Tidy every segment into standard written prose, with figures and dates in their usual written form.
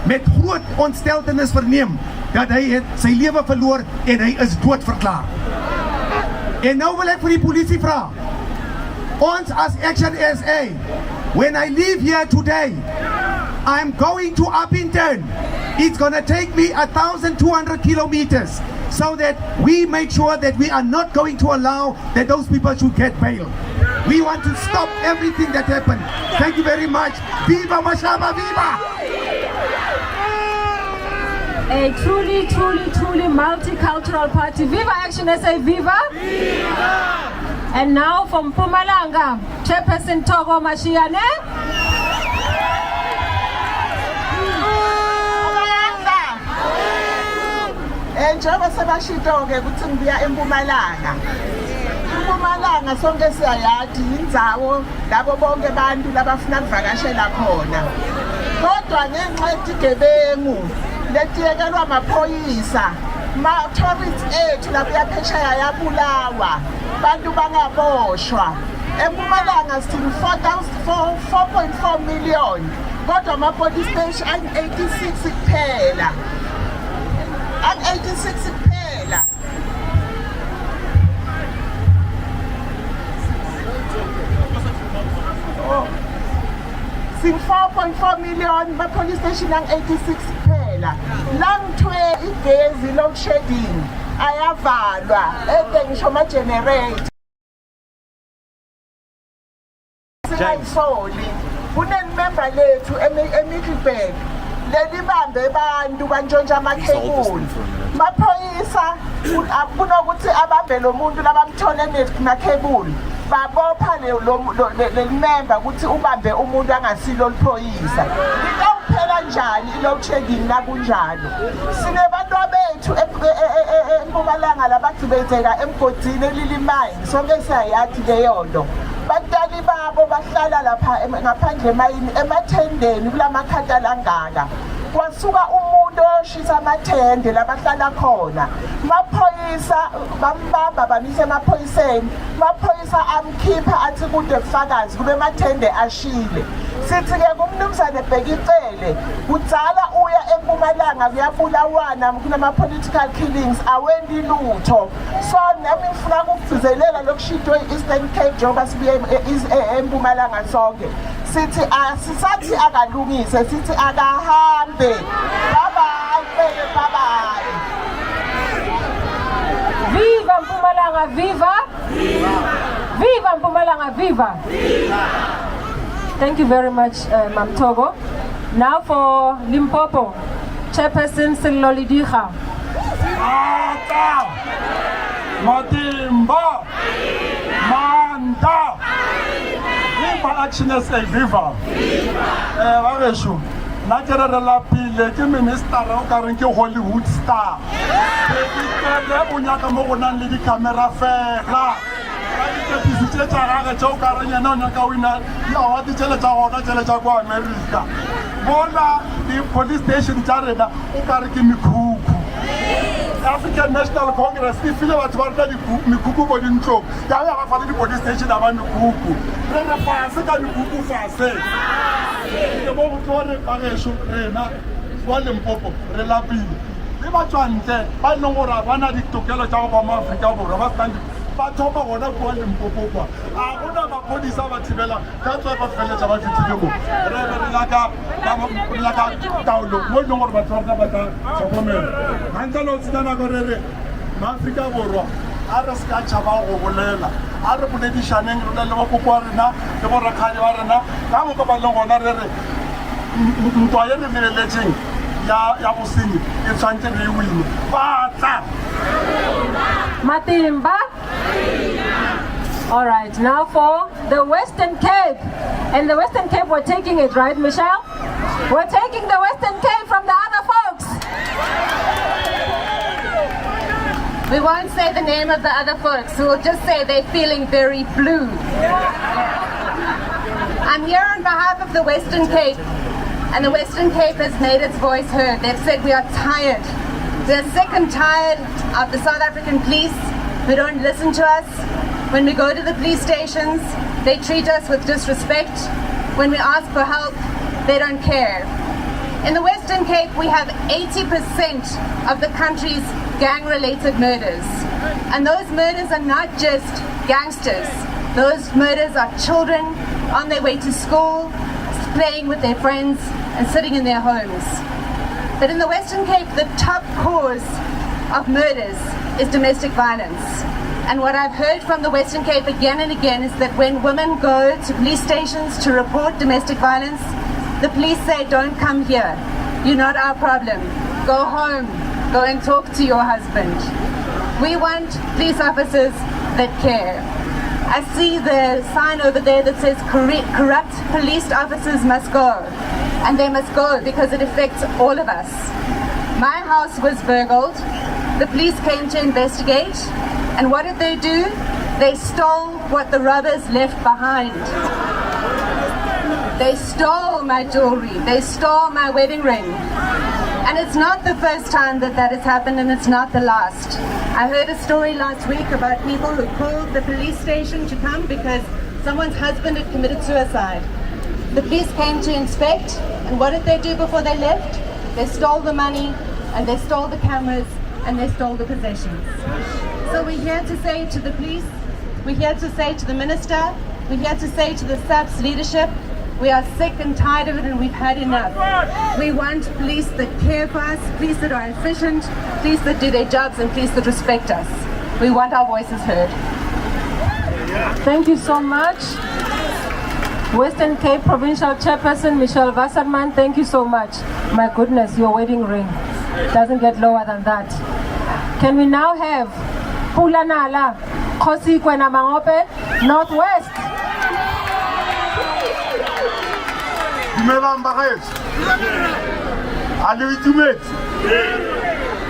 met groot ontsteltenis verneem dat hy het sy lewe verloor en hy is doodverklaar. En nou wil ek vir die polisie vra. Ons as ActionSA, when I leave here today, I'm going to Upington. It's gonna take me 1,200 kilometers so that we make sure that we are not going to allow that those people should get bail. We want to stop everything that happened. Thank you very much. Viva Mashaba, viva! A truly multicultural party. Viva ActionSA, viva! Viva! And now from Mpumalanga, Chairperson Thoko Mashiane. Njengoba sebashito-ke ukuthi ngibuya eMpumalanga. eMpumalanga sonke siyayazi indzawo labo bonke abantu labafuna ukuvakashela khona. Kodwa ngenxa yetigebengu letiyekelwa amaphoyisa, ma-tourists ethu labuya phesheya yabulawa, bantu bangaboshwa. eMpumalanga sithini 4.4 million. Kodwa ama-police station ang-86 kuphela. Ang-86 kuphela. Sing 4.4 million, ma-police station ang-86 kuphela. Langithwe igezi load shedding ayavalwa, ngisho ama-generator. Singayisoli. Kunemember lethu eMiddelburg. Lelibambe bantu bantshontsha amakhebuli. Maphoyisa kunokuthi abambe lo muntu labamthole nemakhebuli. Babopha lelimember ukuthi ubambe umuntu angasilo liphoyisa. Likuphela njani load shedding nakunjalo. Sinebantu bethu eMpumalanga labagcibezeka emgodini elilimine. Sonke siyayathi leyo nto. Batali babo bahlala lapha ngaphandle emayini emathendeni kulamakhata langaka. Kwasuka umuntu oshisa amathende labahlala khona. Maphoyisa bambamba bamisa emaphoyiseni. Maphoyisa amkhipha athi kude kufakazi kube mathende ashile. Sithi-ke kumnumzane Bheki Cele kudzala uya eMpumalanga kuyabulawana kunama-political killings awendi lutho. So nami ngifuna ukugcizelela lokushintwe e-Eastern Cape njengoba sibuye eMpumalanga sonke. Sithi asisathi akalungise, sithi akahambe. Bye-bye, bye-bye. Viva Mpumalanga, viva! Viva Mpumalanga, viva! Thank you very much, Mam Thoko. Now for Limpopo, Chairperson Selolidija. Matimba! Manda! Viva ActionSA, viva! Vareshu, Nakerere Lapile, ke minister o ka reng ke Hollywood star. Ke bunyaka mo go nang le di camera fela. Ka visite tsa gagwe tsa o ka reng yena o nyaka wina ya wa di tshele tsa gona tshele tsa kwa America. Bona di police station tsa rena o ka re ke mikhukhu. African National Congress di file batho ba rena di mikhukhu bo dintlo. Ya ga fa le di police station aba mikhukhu. Re fase ka mikhukhu fase. Ke mo botore ba gesho rena wa Limpopo re lapile. Le batswantle ba neng gore bana ditokelo tsa go ba mo Afrika borwa ba stand ba thopa gona kwa Limpopo kwa a gona mapodisa ba thibela ka tswa ba feletsa ba fitile mo re laka taolo mo neng gore ba tswarta ba ka tlhokomela hantsa lo tsena go re Afrika borwa a re ska tshaba go bolela a re boledišaneng re le ba kokwa rena le bo rakhale ba rena ka mo ka ba leng gona re ntwa ye re meleletseng ya bosenyi e tshwantse re win batla Matimba. All right, now for the Western Cape. And the Western Cape, we're taking it, right, Michelle? We're taking the Western Cape from the other folks. We won't say the name of the other folks. We'll just say they're feeling very blue. I'm here on behalf of the Western Cape. And the Western Cape has made its voice heard. They've said we are tired. We're sick and tired of the South African police who don't listen to us. When we go to the police stations, they treat us with disrespect. When we ask for help, they don't care. In the Western Cape, we have 80% of the country's gang-related murders. And those murders are not just gangsters. Those murders are children on their way to school, playing with their friends, and sitting in their homes. But in the Western Cape, the top cause of murders is domestic violence. And what I've heard from the Western Cape again and again is that when women go to police stations to report domestic violence, the police say, don't come here. You're not our problem. Go home. Go and talk to your husband. We want police officers that care. I see the sign over there that says corrupt police officers must go. And they must go because it affects all of us. My house was burgled. The police came to investigate. And what did they do? They stole what the robbers left behind. They stole my jewelry. They stole my wedding ring. And it's not the first time that that has happened, and it's not the last. I heard a story last week about people who called the police station to come because someone's husband had committed suicide. The police came to inspect, and what did they do before they left? They stole the money, and they stole the cameras, and they stole the possessions. So we're here to say to the police, we're here to say to the minister, we're here to say to the SAPS leadership, we are sick and tired of it and we've had enough. We want police that care for us, police that are efficient, police that do their jobs, and police that respect us. We want our voices heard. Thank you so much. Western Cape Provincial Chairperson Michelle Wasserman, thank you so much. My goodness, your wedding ring doesn't get lower than that. Can we now have Pula Nala, Kosi Kwena Mangope, Northwest? Dumelang bagaetsho. A le itumetse.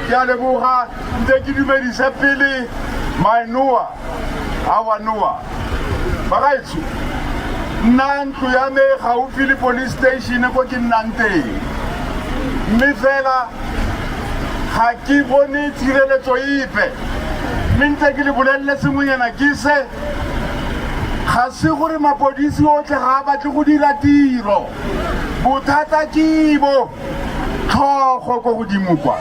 Ke a leboga ntse ke dumedisa pele my Noah, our Noah. Bagaetsho. Nna ntlo ya me gaufi le police station ko ke nnang teng. Mme fela ga ke bone tshireletso epe. Mme ntse ke le bolelle sengwenyana ke se ga se gore mapodisi otlhe ga ba tle go dira tiro. Bothata kibo tlhogo go godimo kwa.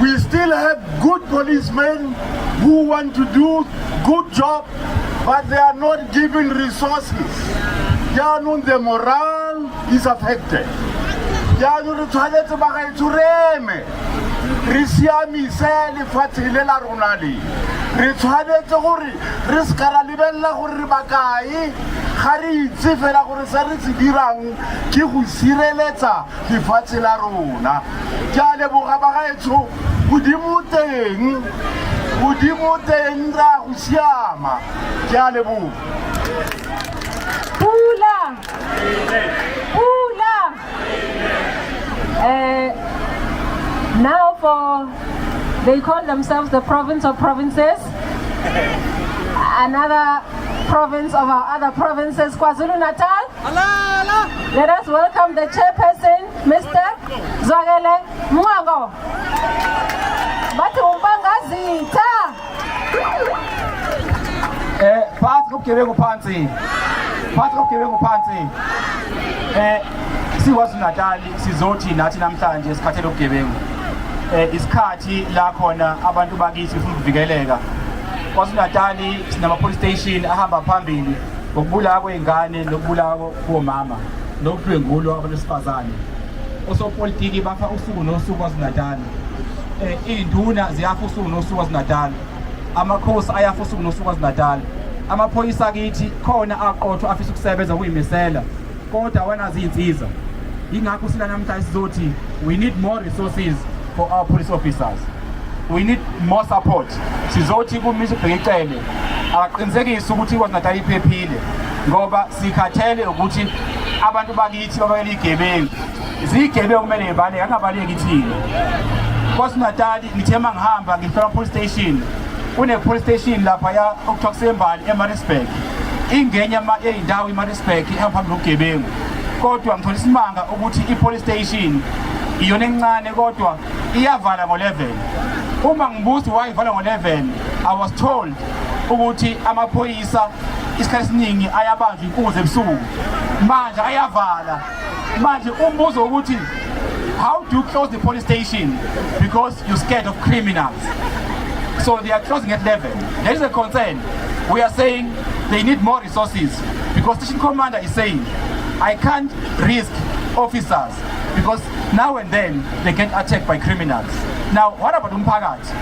We still have good policemen who want to do good job, but they are not given resources. Jaanong the morale is affected. Jaanong re tshwanetse bagaetsho reme re siamise lefatshe le la rona le. Re tshwanetse gore re se ka ra lebella gore re bakae ga re itse fela gore se re se dirang ke go sireletsa lefatshe la rona. Ke a leboga bagaetsho godimo teng ra go siama. Ke a leboga. Pula! Pula! Now they call themselves the province of provinces. Another province of our other provinces, KwaZulu-Natal. Let us welcome the chairperson, Mr. Zwagele Mwango. KwaZulu-Natal sizothi nathi namhlanje sikhathele ubugebengu. Isikhathi la khona abantu bakithi ufuna ukuvikeleka. KwaZulu-Natal sinama police station ahamba phambili ngokubulawa kweingane nokubulawa komama nokudlwengulo abantu besifazane. Osopolitiki bafa usuku nosuku KwaZulu-Natal. Induna ziyafa usuku nosuku KwaZulu-Natal. Amakhosi ayafa usuku nosuku KwaZulu-Natal. Amaphoyisa akithi khona aqotho afisa ukusebenza kuyimisela kodwa wanazi insiza. Ingakho sila namhlanje sizothi we need more resources for our police officers. We need more support. Sizothi kuMr Bheki Cele aqinisekise ukuthi KwaZulu-Natal iphephile ngoba sikhathele ukuthi abantu bakithi babekela igebengu. Izigebengu kumele ibaleke angabaleki thina. KwaZulu-Natal ngithema ngihamba ngifika police station. Kune police station lapha ya okuthiwa kusembali eMaritzburg. Ingenya eyindawo eMaritzburg ihamba phambili nogebengu. Kodwa ngithola isimanga ukuthi ipolice station iyona encane kodwa iyavala ngo-11. Uma ngibuza why ivala ngo-11, I was told ukuthi amaphoyisa isikhathi esiningi ayabanjwa inkunzi ebusuku manje ayavala manje umbuzo ukuthi how do you close the police station because you're scared of criminals? So they are closing at 11. There is a concern. We are saying they need more resources because station commander is saying I can't risk officers because now and then they get attacked by criminals. Now what about umphakathi?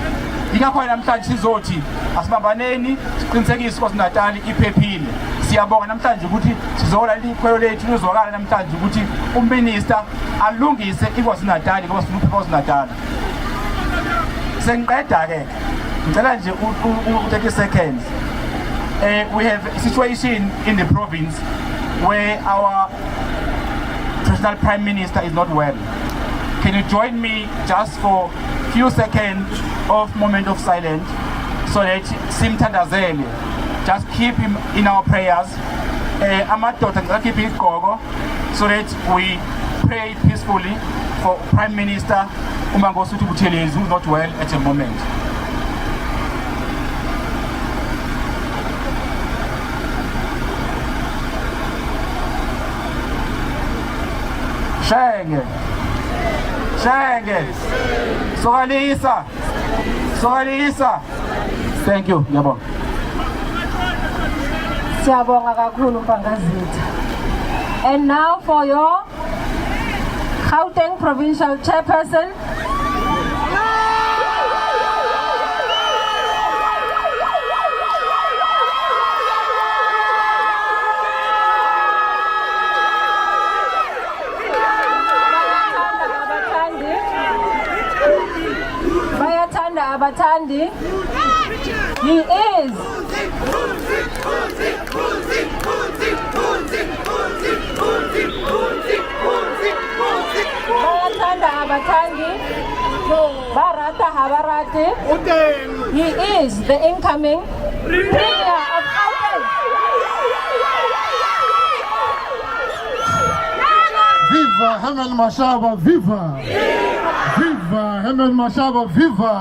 Ingakho namhlanje sizothi asibambaneni siqinisekise KwaZulu-Natal iphephile. Siyabonga namhlanje ukuthi sizolalela ikhwelo lethu lizwakala namhlanje ukuthi uminister alungise iKwaZulu-Natal ngoba sifuna uPhepha sengiqeda ke ngicela nje u30 seconds. We have a situation in the province where our traditional prime minister is not well. Can you join me just for a few seconds of moment of silence so that simthandazele, just keep him in our prayers. Amadoda ngakiphi igqoko so that we pray peacefully for Prime Minister Bheki Cele who is not well at the moment. Shenge. Sokalisa. Thank you. Yabonga. Siyabonga kakhulu Mpangazitha. And now for your Gauteng Provincial Chairperson. Abatandi. He is Bayatanda Abatandi. Barata Habarati. He is the incoming Premier of Gauteng. Viva Herman Mashaba, viva! Viva Herman Mashaba, viva!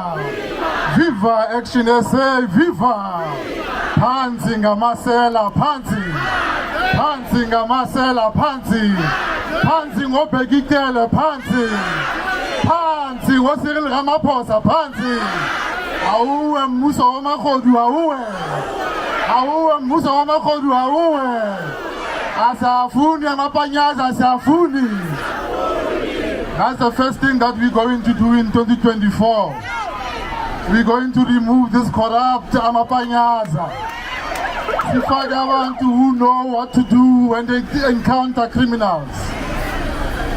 Viva ActionSA, viva! Phansi ngamasela, phansi! Phansi ngamasela, phansi! Phansi ngoBheki Cele, phansi! Phansi ngoCyril Ramaphosa, phansi! Awuwe mbuso wamakhodu, awuwe! Awuwe mbuso wamakhodu, awuwe! Asafuni amapanyaza, asafuni! That's the first thing that we're going to do in 2024. We're going to remove this corrupt amapanyaza. Sifake abantu who know what to do when they encounter criminals.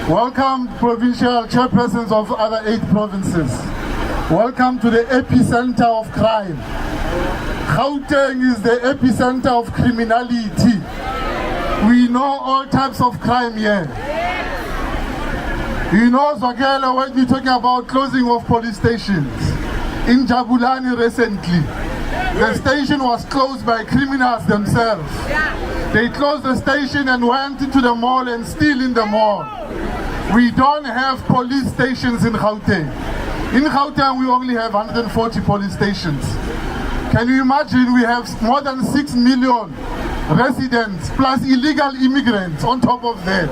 Welcome provincial chairpersons of other 8 provinces. Welcome to the epicenter of crime. Gauteng is the epicenter of criminality. We know all types of crime here. You know, Samkelo, when we're talking about closing of police stations. In Jabulani recently, the station was closed by criminals themselves. They closed the station and went into the mall and still in the mall. We don't have police stations in Gauteng. In Gauteng, we only have 140 police stations. Can you imagine we have more than 6 million residents plus illegal immigrants on top of that?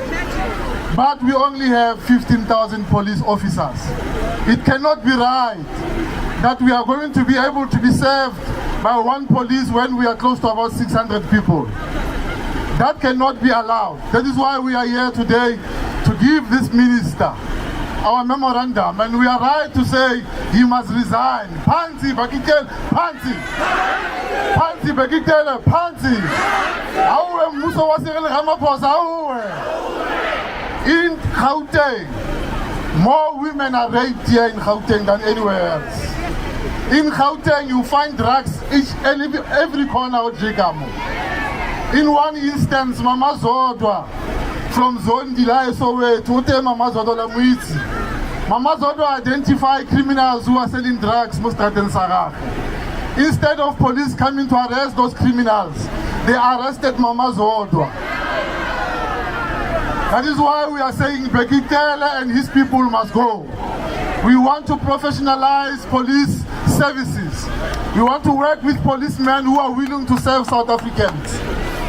But we only have 15,000 police officers. It cannot be right that we are going to be able to be served by one police when we are close to about 600 people. That cannot be allowed. That is why we are here today to give this minister our memorandum, and we are right to say he must resign. Funzi, Bheki Cele, Funzi. Funzi, Bheki Cele, Funzi. Auwe mbuso wa Cyril Ramaphosa, auwe. In Gauteng, more women are raped here in Gauteng than anywhere else. In Gauteng, you find drugs every corner of Jigamo. In one instance, Mama Zodwa from Zondila Soweto, Mama Zodwa Muitsi. Mama Zodwa identified criminals who are selling drugs, Mustard Sarah. Instead of police coming to arrest those criminals, they arrested Mama Zodwa. That is why we are saying Bheki Cele and his people must go. We want to professionalize police services. We want to work with policemen who are willing to serve South Africans.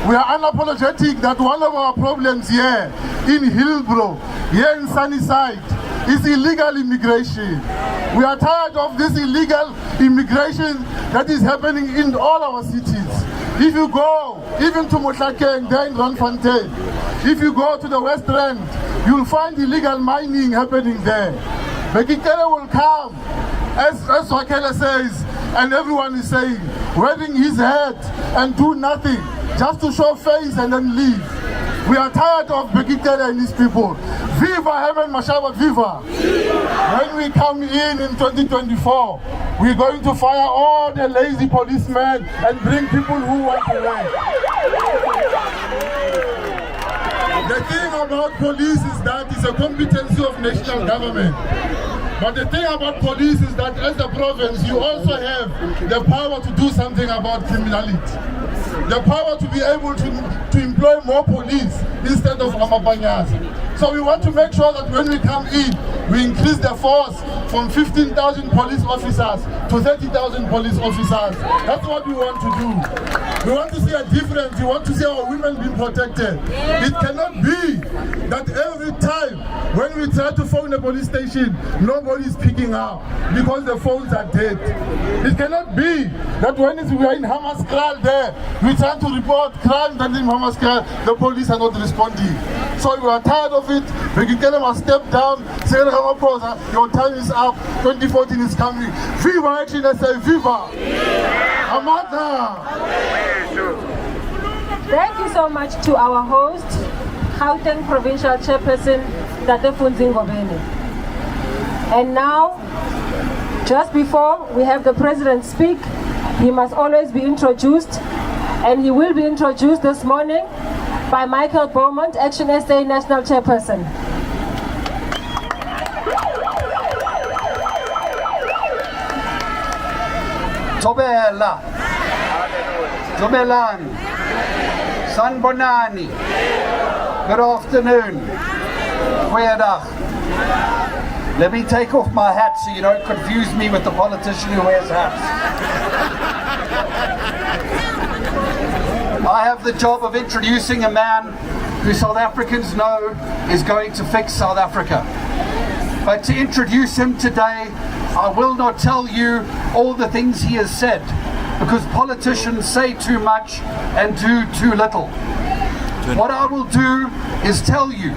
We are unapologetic that one of our problems here in Hillbrow, here in Sunnyside, is illegal immigration. We are tired of this illegal immigration that is happening in all our cities. If you go even to Motlakeng, there in Randfontein, if you go to the West Rand, you'll find illegal mining happening there. Bheki Cele will come, as Wakela says, and everyone is saying, wearing his hat and do nothing, just to show face and then leave. We are tired of Bheki Cele and his people. Viva Herman Mashaba, viva! When we come in 2024, we're going to fire all the lazy policemen and bring people who want to learn. The thing about police is that it's a competency of national government. But the thing about police is that as a province, you also have the power to do something about criminality. The power to be able to employ more police instead of amabanyas. So we want to make sure that when we come in, we increase the force from 15,000 police officers to 30,000 police officers. That's what we want to do. We want to see a difference. We want to see our women being protected. It cannot be that every time when we try to phone the police station, nobody is picking up because the phones are dead. It cannot be that when we are in Hammaskral there, we try to report crime that in Hammaskral, the police are not responding. So we are tired of it. Bheki Cele must step down, say, your time is up, 2014 is coming. Viva ActionSA, viva! Amata! Thank you so much to our host, Gauteng Provincial Chairperson, Funzi Ngobeni. And now, just before we have the President speak, he must always be introduced, and he will be introduced this morning by Beaumont, ActionSA National Chairperson. Tobela, Tobelan, Sanbonani, good afternoon, Goeiedag. Let me take off my hat so you don't confuse me with the politician who wears hats. I have the job of introducing a man who South Africans know is going to fix South Africa. But to introduce him today, I will not tell you all the things he has said, because politicians say too much and do too little. What I will do is tell you,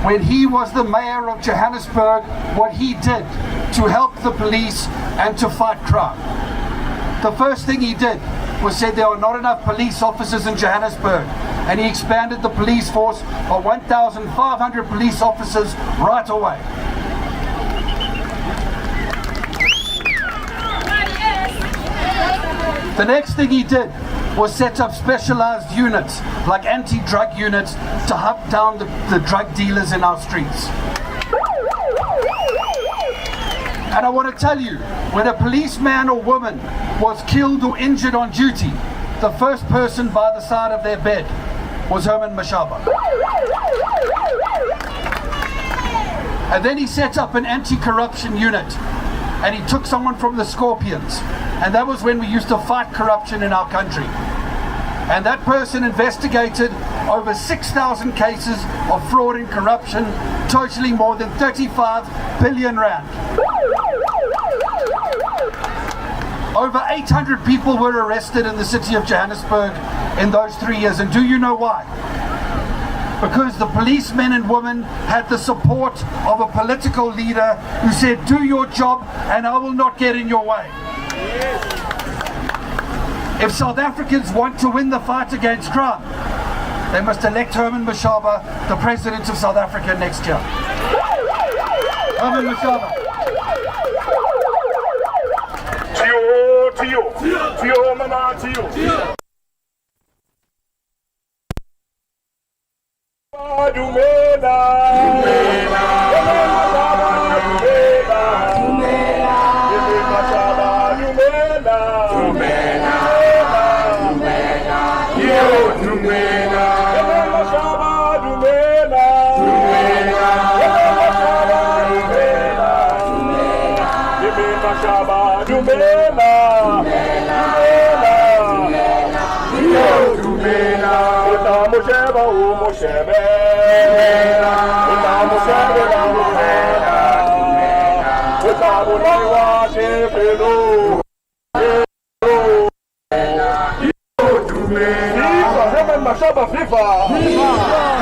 when he was the mayor of Johannesburg, what he did to help the police and to fight crime. The first thing he did was said there were not enough police officers in Johannesburg, and he expanded the police force by 1,500 police officers right away. The next thing he did was set up specialized units, like anti-drug units, to hunt down the drug dealers in our streets. And I want to tell you, when a policeman or woman was killed or injured on duty, the first person by the side of their bed was Herman Mashaba. And then he set up an anti-corruption unit, and he took someone from the Scorpions, and that was when we used to fight corruption in our country. And that person investigated over 6,000 cases of fraud and corruption, totaling more than 35 billion rand. Over 800 people were arrested in the city of Johannesburg in those 3 years. And do you know why? Because the policemen and women had the support of a political leader who said, do your job and I will not get in your way. If South Africans want to win the fight against crime, they must elect Herman Mashaba, the President of South Africa, next year. Herman Mashaba. Tio, mama, tio. Dumela, Dumela, Dumela, Dumela, Dumela, Dumela, yo, Dumela, Mashaba, Dumela, Dumela, Mashaba, Dumela, Dumela, yo, Dumela. Herman Mashaba, viva!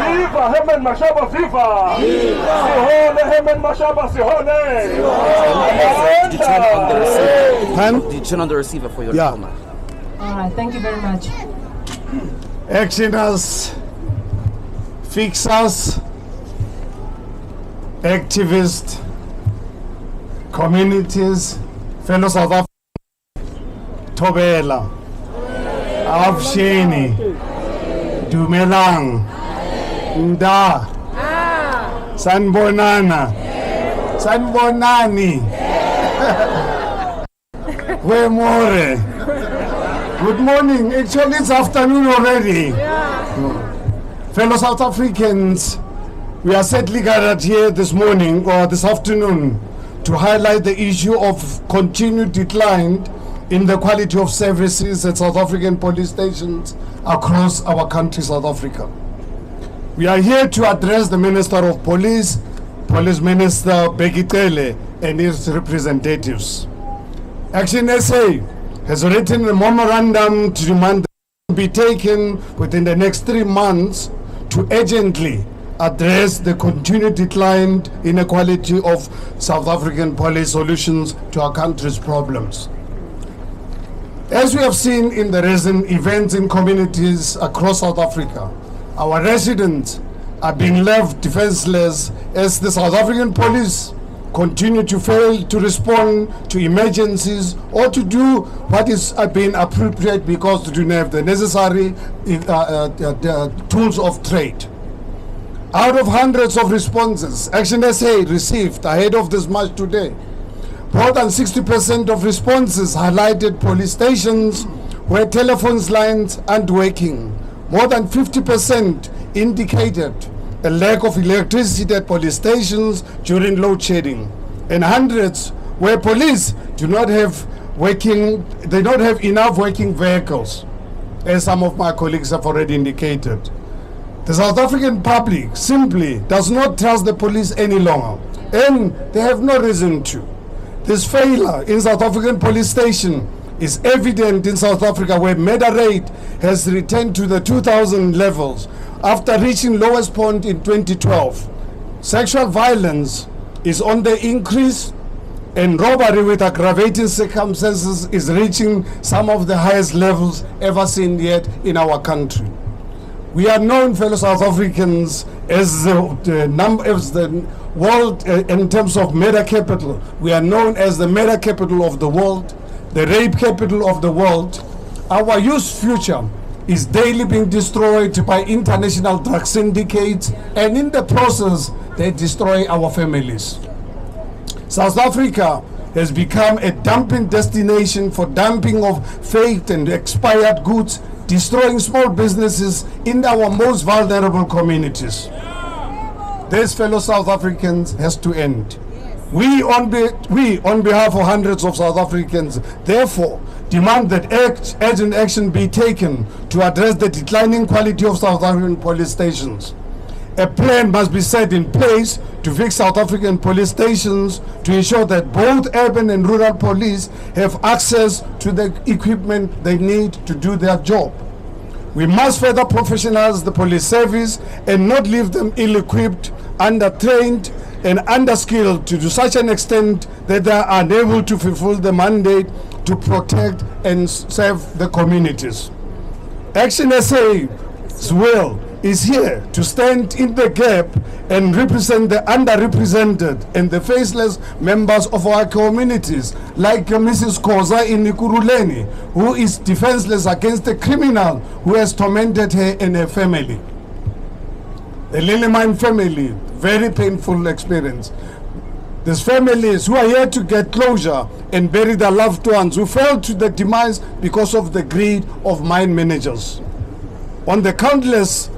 Viva Herman Mashaba, viva! Sihone Herman Mashaba, sihone! Did you turn on the receiver for your call? All right, thank you very much. Actioners, fixers, activists, communities, fellow South Africans, Thobela, Afsheni, Dumelang, Nda, Sanbonana, Sanbonani, Wemore. Good morning. Actually, it's afternoon already. Fellow South Africans, we are sadly gathered here this morning or this afternoon to highlight the issue of continued decline in the quality of services at South African police stations across our country, South Africa. We are here to address the Minister of Police, Police Minister Bheki Cele, and his representatives. ActionSA has written a memorandum to demand that be taken within the next 3 months to urgently address the continued decline in the quality of South African police solutions to our country's problems. As we have seen in the recent events in communities across South Africa, our residents are being left defenseless as the South African police continue to fail to respond to emergencies or to do what is being appropriate because they do not have the necessary tools of trade. Out of hundreds of responses ActionSA received ahead of this march today, more than 60% of responses highlighted police stations where telephone lines aren't working. More than 50% indicated a lack of electricity at police stations during load shedding, and hundreds where police do not have enough working vehicles, as some of my colleagues have already indicated. The South African public simply does not trust the police any longer, and they have no reason to. This failure in South African police station is evident in South Africa, where murder rate has returned to the 2000 levels after reaching lowest point in 2012. Sexual violence is on the increase, and robbery with aggravating circumstances is reaching some of the highest levels ever seen yet in our country. We are known, fellow South Africans, as the world in terms of murder capital. We are known as the murder capital of the world, the rape capital of the world. Our youth future is daily being destroyed by international drug syndicates, and in the process, they destroy our families. South Africa has become a dumping destination for dumping of faked and expired goods, destroying small businesses in our most vulnerable communities. This, fellow South Africans, has to end. We, on behalf of hundreds of South Africans, therefore, demand that urgent action be taken to address the declining quality of South African police stations. A plan must be set in place to fix South African police stations to ensure that both urban and rural police have access to the equipment they need to do their job. We must further professionalize the police service and not leave them ill-equipped, under-trained, and under-skilled to such an extent that they are unable to fulfill the mandate to protect and serve the communities. ActionSA's will is here to stand in the gap and represent the underrepresented and the faceless members of our communities, like Mrs. Koza in Nikuruleni, who is defenseless against a criminal who has tormented her and her family. The Lillemine family, very painful experience. These families who are here to get closure and bury their loved ones who fell to the demise because of the greed of mine managers. On the countless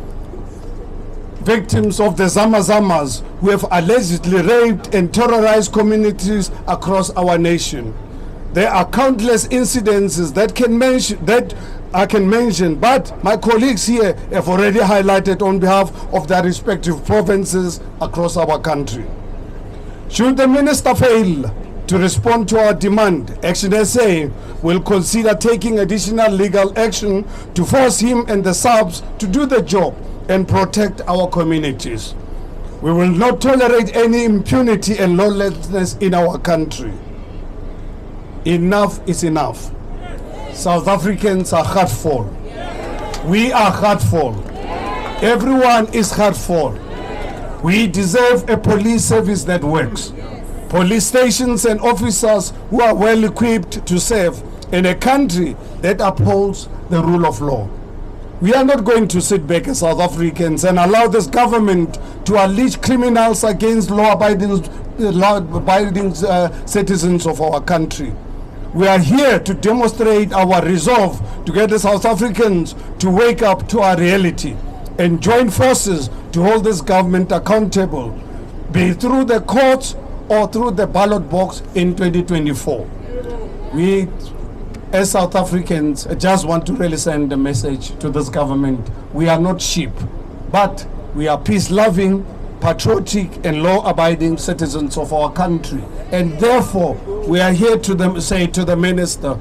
victims of the Zamazamas who have allegedly raped and terrorized communities across our nation. There are countless incidences that I can mention, but my colleagues here have already highlighted on behalf of their respective provinces across our country. Should the minister fail to respond to our demand, ActionSA will consider taking additional legal action to force him and the SAPS to do the job and protect our communities. We will not tolerate any impunity and lawlessness in our country. Enough is enough. South Africans are hurtful. We are hurtful. Everyone is hurtful. We deserve a police service that works. Police stations and officers who are well equipped to serve in a country that upholds the rule of law. We are not going to sit back as South Africans and allow this government to unleash criminals against law-abiding citizens of our country. We are here to demonstrate our resolve to get the South Africans to wake up to our reality and join forces to hold this government accountable, be it through the courts or through the ballot box in 2024. We, as South Africans, just want to really send a message to this government. We are not sheep, but we are peace-loving, patriotic and law-abiding citizens of our country. And therefore, we are here to say to the minister,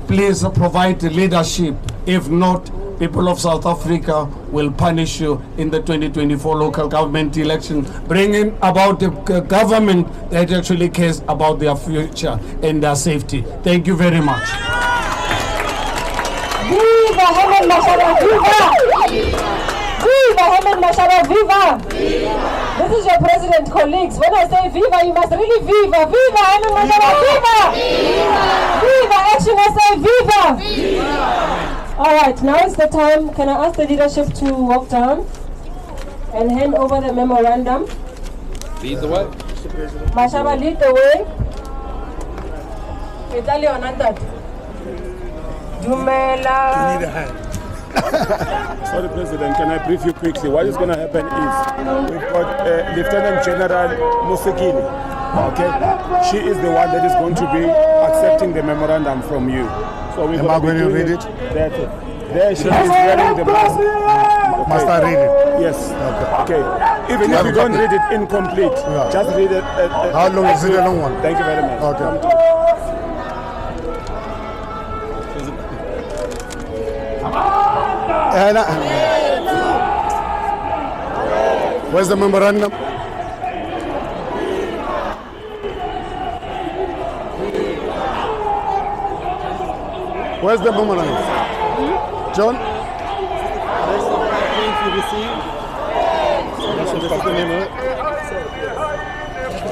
please provide the leadership. If not, people of South Africa will punish you in the 2024 local government election, bringing about a government that actually cares about their future and their safety. Thank you very much. Viva Herman Mashaba, viva! Viva Herman Mashaba, viva! This is your president, colleagues. When I say viva, you must really viva! Viva Herman Mashaba, viva! Viva ActionSA, viva! All right, now is the time. Can I ask the leadership to walk down and hand over the memorandum? Lead the way. Mashaba, lead the way. Italian Antat. Dumela. You need a hand. Sorry, President, can I brief you quickly? What is going to happen is we've got Lieutenant General Musikili. Okay, she is the one that is going to be accepting the memorandum from you. So we're going to read it. That's it. There she is wearing the mask. Okay. Must I read it? Yes. Okay. Even if you don't read it incomplete, just read it. How long is it? A long one. Thank you very much. Okay. Where's the memorandum? Where's the memorandum? John?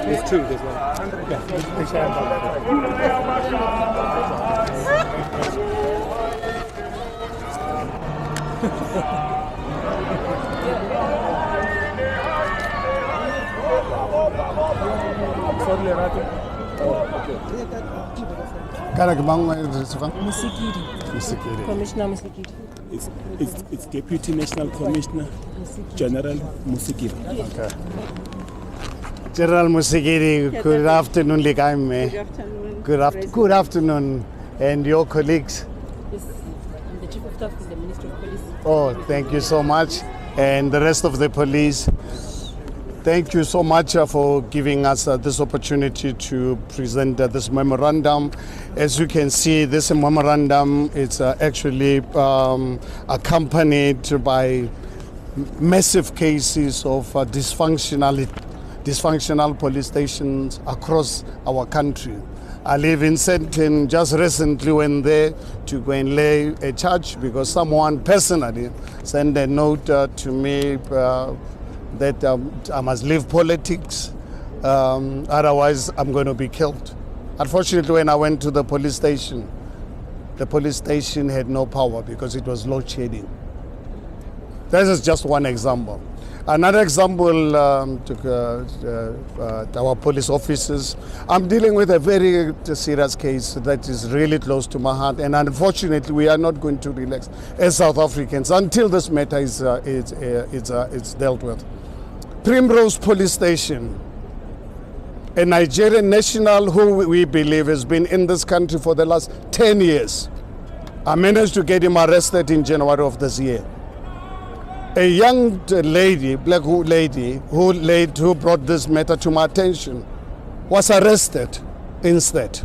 There's two, there's one. Lerato. Musikiri. Commissioner Musikiri. It's Deputy National Commissioner General Musikiri. Okay. General Musikiri, good afternoon, Ligame. Good afternoon, and your colleagues. Yes, I'm the Chief of Staff of the Ministry of Police. Oh, thank you so much, and the rest of the police. Thank you so much for giving us this opportunity to present this memorandum. As you can see, this memorandum is actually accompanied by massive cases of dysfunctional police stations across our country. I live in Sandton. Just recently went there to go and lay a charge because someone personally sent a note to me that I must leave politics, otherwise I'm going to be killed. Unfortunately, when I went to the police station had no power because it was load shedding. This is just one example. Another example, our police officers. I'm dealing with a very serious case that is really close to my heart, and unfortunately, we are not going to relax as South Africans until this matter is dealt with. Primrose Police Station, a Nigerian national who we believe has been in this country for the last 10 years. I managed to get him arrested in January of this year. A young lady, black lady, who brought this matter to my attention was arrested instead.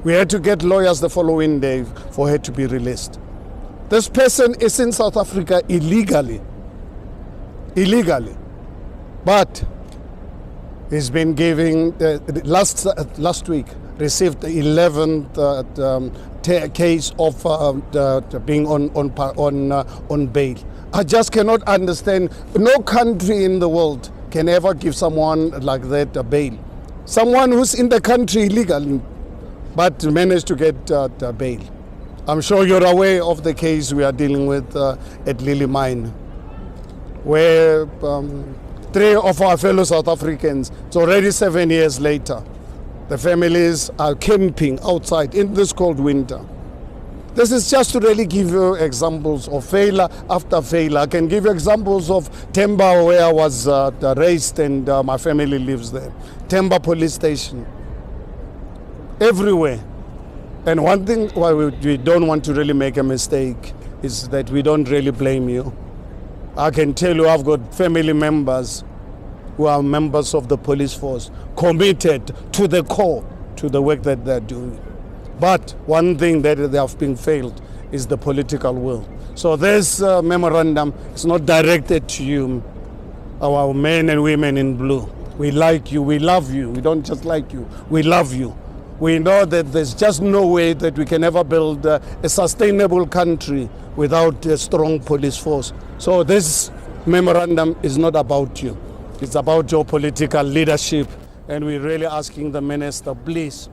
We had to get lawyers the following day for her to be released. This person is in South Africa illegally, but he's been giving, last week, received the 11th case of being on bail. I just cannot understand. No country in the world can ever give someone like that a bail. Someone who's in the country illegally, but managed to get bail. I'm sure you're aware of the case we are dealing with at Lily Mine, where 3 of our fellow South Africans, it's already 7 years later, the families are camping outside in this cold winter. This is just to really give you examples of failure after failure. I can give you examples of Temba, where I was raised and my family lives there. Temba police station. Everywhere. And one thing why we don't want to really make a mistake is that we don't really blame you. I can tell you I've got family members who are members of the police force, committed to the core to the work that they're doing. But one thing that they have been failed is the political will. So this memorandum is not directed to you, our men and women in blue. We like you, we love you. We don't just like you, we love you. We know that there's just no way that we can ever build a sustainable country without a strong police force. So this memorandum is not about you. It's about your political leadership. And we're really asking the minister, please,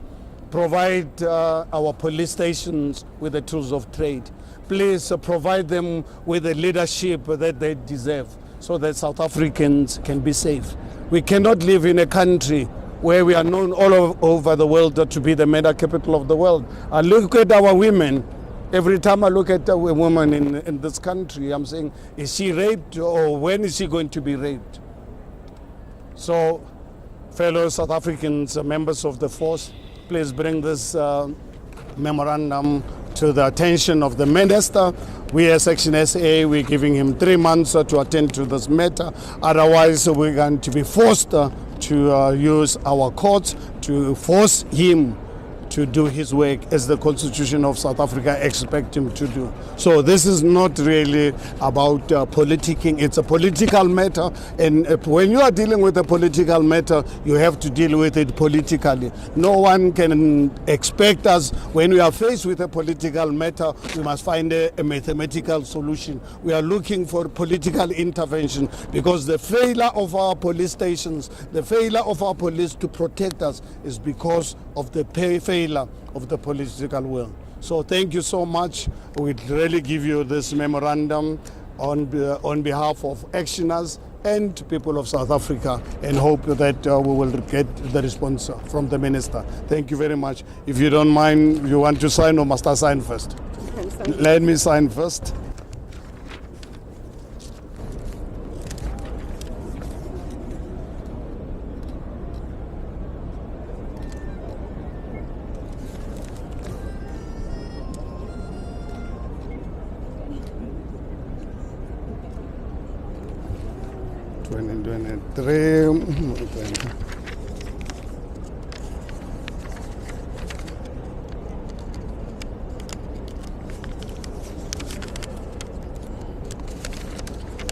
provide our police stations with the tools of trade. Please provide them with the leadership that they deserve so that South Africans can be safe. We cannot live in a country where we are known all over the world to be the murder capital of the world. I look at our women. Every time I look at a woman in this country, I'm saying, is she raped or when is she going to be raped? So, fellow South Africans, members of the force, please bring this memorandum to the attention of the minister. We as ActionSA, we're giving him 3 months to attend to this matter. Otherwise, we're going to be forced to use our courts to force him to do his work as the Constitution of South Africa expects him to do. So this is not really about politicking. It's a political matter, and when you are dealing with a political matter, you have to deal with it politically. No one can expect us, when we are faced with a political matter, we must find a mathematical solution. We are looking for political intervention because the failure of our police stations, the failure of our police to protect us is because of the failure of the political will. So thank you so much. We really give you this memorandum on behalf of actioners and people of South Africa, and hope that we will get the response from the minister. Thank you very much. If you don't mind, you want to sign or must I sign first? Let me sign first.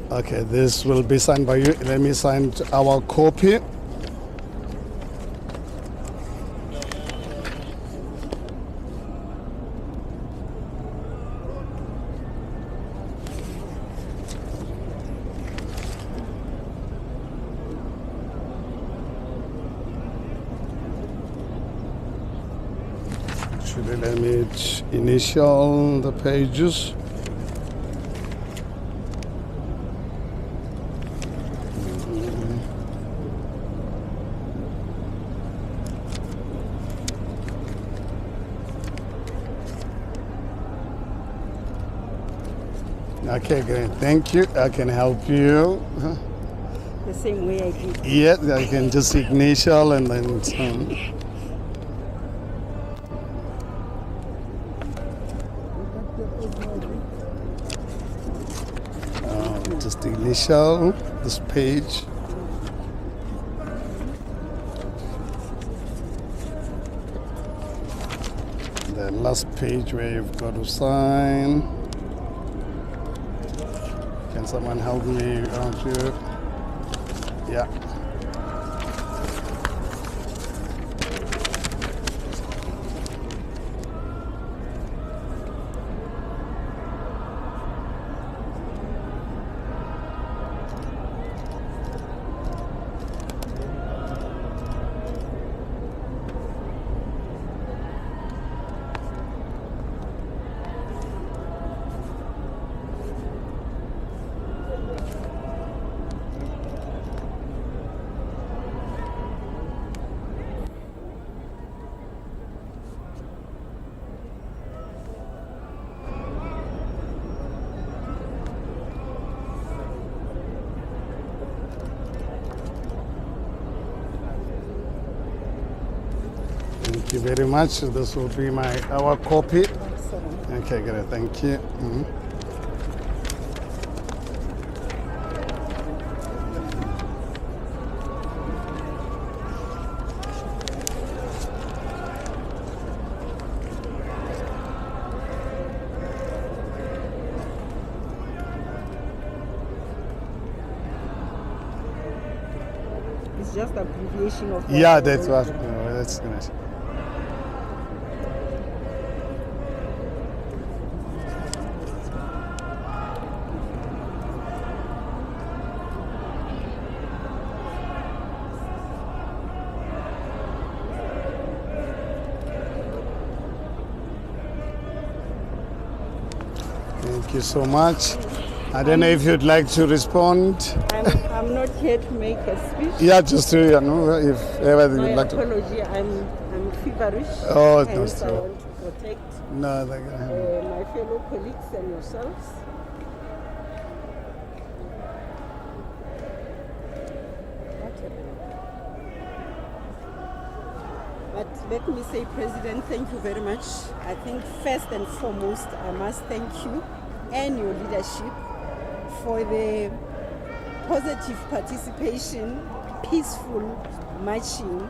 Okay, this will be signed by you. Let me sign our copy. Actually, let me initial the pages. Okay, great. Thank you. I can help you. The same way I did. Yeah, I can just initial and then sign. initial, this page. The last page where you've got to sign. Can someone help me around here? Yeah. Thank you very much. This will be our copy. Okay, great. Thank you. It's just abbreviation of. Yeah, that's what. That's nice. Thank you so much. I don't know if you'd like to respond. I'm not here to make a speech. Yeah, just to, if everything My you'd like to. apology, I'm feverish. Oh, and no, I sir. want to protect No, my fellow colleagues and yourselves. But let me say, President, thank you very much. I think first and foremost, I must thank you and your leadership for the positive participation, peaceful marching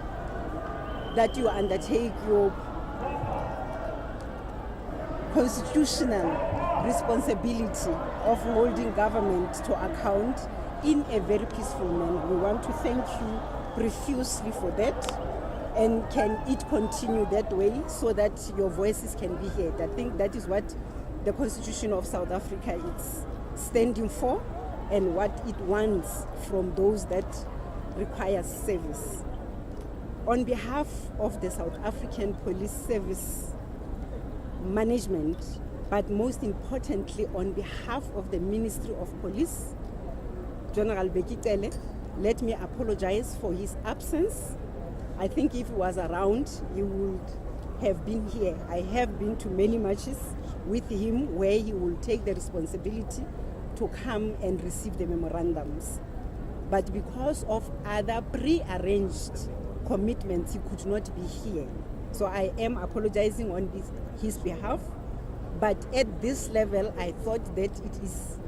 that you undertake, your constitutional responsibility of holding government to account in a very peaceful manner. We want to thank you profusely for that. And can it continue that way so that your voices can be heard? I think that is what the Constitution of South Africa is standing for and what it wants from those that require service. On behalf of the South African Police Service Management, but most importantly on behalf of the Ministry of Police, General Bheki Cele, let me apologize for his absence. I think if he was around, he would have been here. I have been to many marches with him where he will take the responsibility to come and receive the memorandums. But because of other pre-arranged commitments, he could not be here. So I am apologizing on his behalf. But at this level, I thought that it is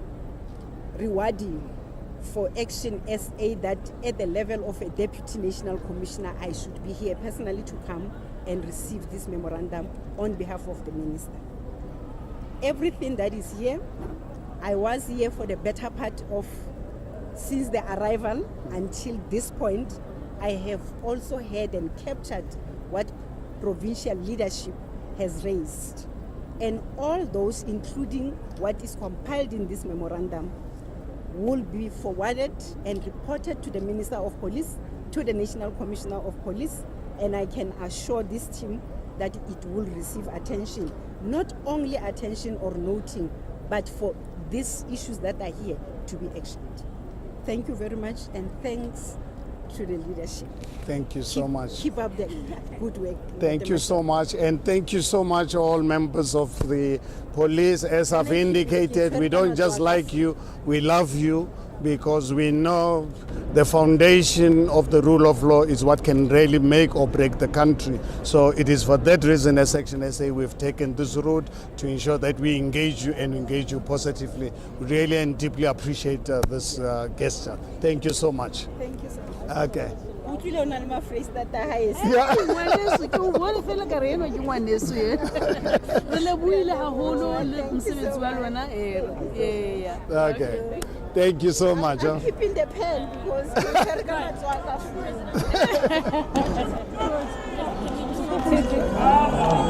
rewarding for ActionSA that at the level of a Deputy National Commissioner, I should be here personally to come and receive this memorandum on behalf of the Minister. Everything that is here, I was here for the better part of, since the arrival until this point, I have also heard and captured what provincial leadership has raised. And all those, including what is compiled in this memorandum, will be forwarded and reported to the Minister of Police, to the National Commissioner of Police, and I can assure this team that it will receive attention. Not only attention or noting, but for these issues that are here to be actioned. Thank you very much, and thanks to the leadership. Thank you so much. Keep up the good work. Thank you so much, and thank you so much all members of the Police, as I've indicated, we don't just like you, we love you, because we know the foundation of the rule of law is what can really make or break the country. So it is for that reason as ActionSA we've taken this route to ensure that we engage you and engage you positively. We really and deeply appreciate this gesture. Thank you so much. Thank you so much. Okay. Utlwile o na le ma-Freestata haese. Yeah. Ngwaneso, ke o bone fela ka re enwa ke ngwaneso ye. Re lebohile haholo le mosebetsi wa lona. Okay. Thank you so much. I'm keeping the pen because